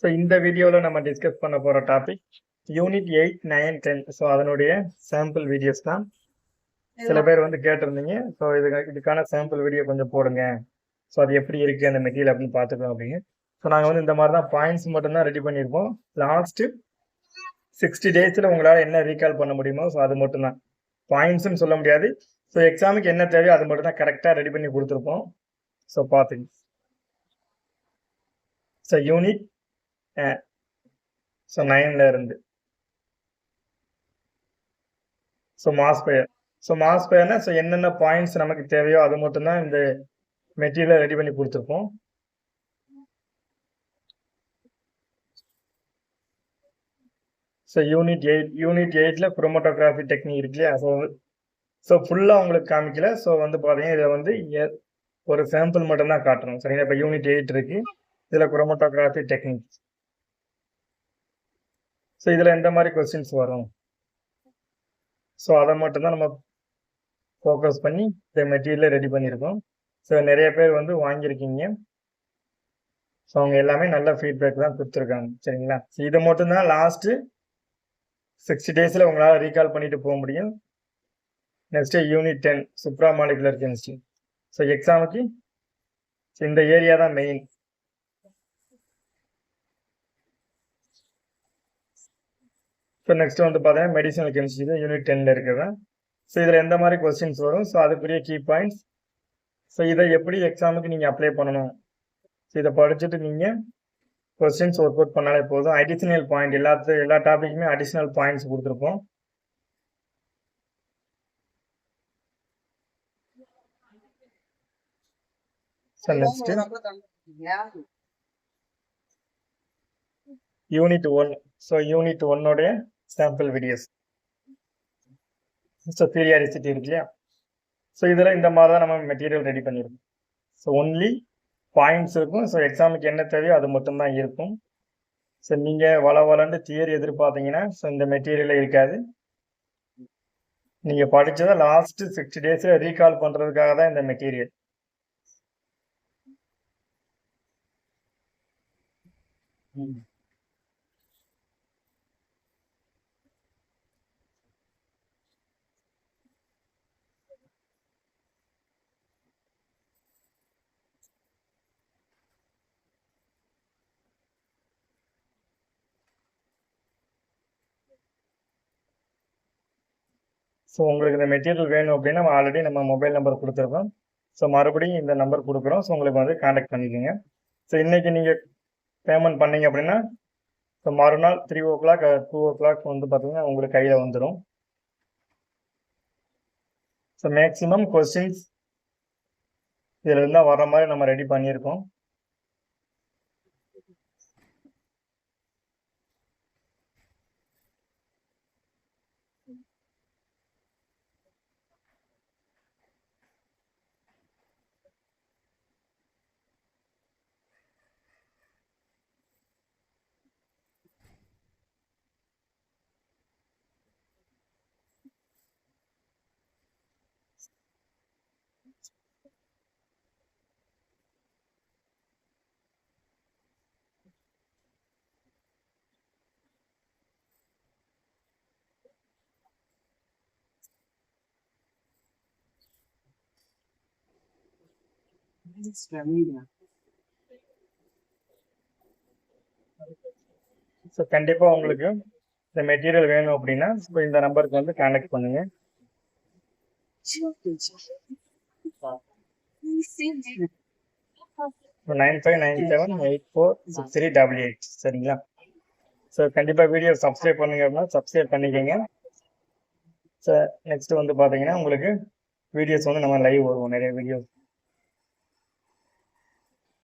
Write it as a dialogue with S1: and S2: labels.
S1: So இந்த வீடியோவில் நம்ம டிஸ்கஸ் பண்ண போகிற டாபிக் யூனிட் 8, 9, 10. ஸோ அதனுடைய சாம்பிள் வீடியோஸ் தான். சில பேர் வந்து கேட்டிருந்தீங்க, ஸோ இதுக்கான சாம்பிள் வீடியோ கொஞ்சம் போடுங்க, ஸோ அது எப்படி இருக்குது அந்த மெட்டீரியல் அப்படின்னு பார்த்துக்கலாம் அப்படின்னு. ஸோ நாங்கள் வந்து இந்த மாதிரி தான் பாயிண்ட்ஸ் மட்டும்தான் ரெடி பண்ணியிருப்போம். லாஸ்ட்டு 60 டேஸில் உங்களால் என்ன ரீகால் பண்ண முடியுமோ ஸோ அது மட்டும்தான். பாயிண்ட்ஸ்ன்னு சொல்ல முடியாது. ஸோ எக்ஸாமுக்கு என்ன தேவையோ அது மட்டும் தான் கரெக்டாக ரெடி பண்ணி கொடுத்துருப்போம். ஸோ பார்த்துங்க. ஸோ யூனிட் ஸோ 9ல இருந்து ஸோ மாஸ் பெயர்னா ஸோ என்னென்ன பாயிண்ட்ஸ் நமக்கு தேவையோ அது மட்டும்தான் இந்த மெட்டீரியலை ரெடி பண்ணி கொடுத்துருப்போம். ஸோ யூனிட் 8ல குரோமட்டோகிராஃபி டெக்னிக் இருக்கு இல்லையா, ஸோ ஃபுல்லாக உங்களுக்கு காமிக்கல. ஸோ வந்து பார்த்தீங்கன்னா இதை வந்து ஒரு சாம்பிள் மட்டும்தான் காட்டணும். சரிங்களா, இப்போ யூனிட் 8 இருக்கு, இதில் குரோமட்டோகிராஃபி டெக்னிக். ஸோ இதில் எந்த மாதிரி கொஸ்டின்ஸ் வரும், ஸோ அதை மட்டும்தான் நம்ம ஃபோக்கஸ் பண்ணி இந்த மெட்டீரியலை ரெடி பண்ணியிருக்கோம். ஸோ நிறைய பேர் வந்து வாங்கியிருக்கீங்க. ஸோ அவங்க எல்லாமே நல்ல ஃபீட்பேக் தான் கொடுத்துருக்காங்க. சரிங்களா, ஸோ இதை மட்டும்தான் லாஸ்ட்டு 60 டேஸில் உங்களால் ரீகால் பண்ணிட்டு போக முடியும். Next unit 10 supramolecular chemistry. So எக்ஸாமுக்கு இந்த ஏரியா தான் மெயின். ஸோ நெக்ஸ்ட் வந்து பார்த்தீங்கன்னா மெடிசனல் கெமிஸ்ட்ரி தான் யூனிட் 10ல இருக்குது. ஸோ இதில் எந்த மாதிரி கொஸ்டின்ஸ் வரும், ஸோ அதுக்குரிய கீ பாயிண்ட்ஸ், ஸோ இதை எப்படி எக்ஸாமுக்கு நீங்கள் அப்ளை பண்ணணும், ஸோ இதை படிச்சுட்டு நீங்கள் கொஸ்டின்ஸ் ஒர்க் அவுட் பண்ணாலே போதும். அடிஷ்னல் பாயிண்ட் எல்லா டாப்பிக்குமே அடிஷ்னல் பாயிண்ட்ஸ் கொடுத்துருப்போம். So next unit 1. So unit 1 sample videos. So periodicity இருக்கு இல்லையா, ஸோ இதில் இந்த மாதிரி தான் நம்ம மெட்டீரியல் ரெடி பண்ணியிருக்கோம். ஸோ ஒன்லி பாயிண்ட்ஸ் இருக்கும். ஸோ எக்ஸாமுக்கு என்ன தேவையோ அது மட்டும்தான் இருக்கும். ஸோ நீங்கள் வளன்னு தியரி எதிர்பார்த்தீங்கன்னா ஸோ இந்த மெட்டீரியலில் இருக்காது. நீங்கள் படித்ததை லாஸ்ட்டு 60 டேஸில் ரீகால் பண்ணுறதுக்காக தான் இந்த மெட்டீரியல். ஸோ உங்களுக்கு இந்த மெட்டீரியல் வேணும் அப்படின்னா ஆல்ரெடி நம்ம மொபைல் நம்பர் கொடுத்துருக்கோம். ஸோ மறுபடியும் இந்த நம்பர் கொடுக்குறோம். ஸோ உங்களுக்கு வந்து கான்டாக்ட் பண்ணிக்கோங்க. ஸோ இன்றைக்கி நீங்கள் பேமெண்ட் பண்ணீங்க அப்படின்னா ஸோ மறுநாள் 3 o'clock 2 o'clock வந்து பார்த்தீங்கன்னா உங்களுக்கு கையில் வந்துடும். ஸோ மேக்ஸிமம் கொஸ்டின்ஸ் இதில் இருந்தால் வர்ற மாதிரி நம்ம ரெடி பண்ணியிருக்கோம். ஸோ கண்டிப்பாக உங்களுக்கு இந்த மெட்டீரியல் வேணும் அப்படின்னா ஸோ இந்த நம்பருக்கு வந்து கான்டாக்ட் பண்ணுங்க. 9597846388. சரிங்களா, ஸோ கண்டிப்பாக வீடியோ சப்ஸ்கிரைப் பண்ணுங்க அப்படின்னா சப்ஸ்கிரைப் பண்ணிக்கோங்க. ஸோ நெக்ஸ்ட் வந்து பார்த்தீங்கன்னா உங்களுக்கு வீடியோஸ் வந்து நம்ம லைவ் வருவோம், நிறைய வீடியோஸ்.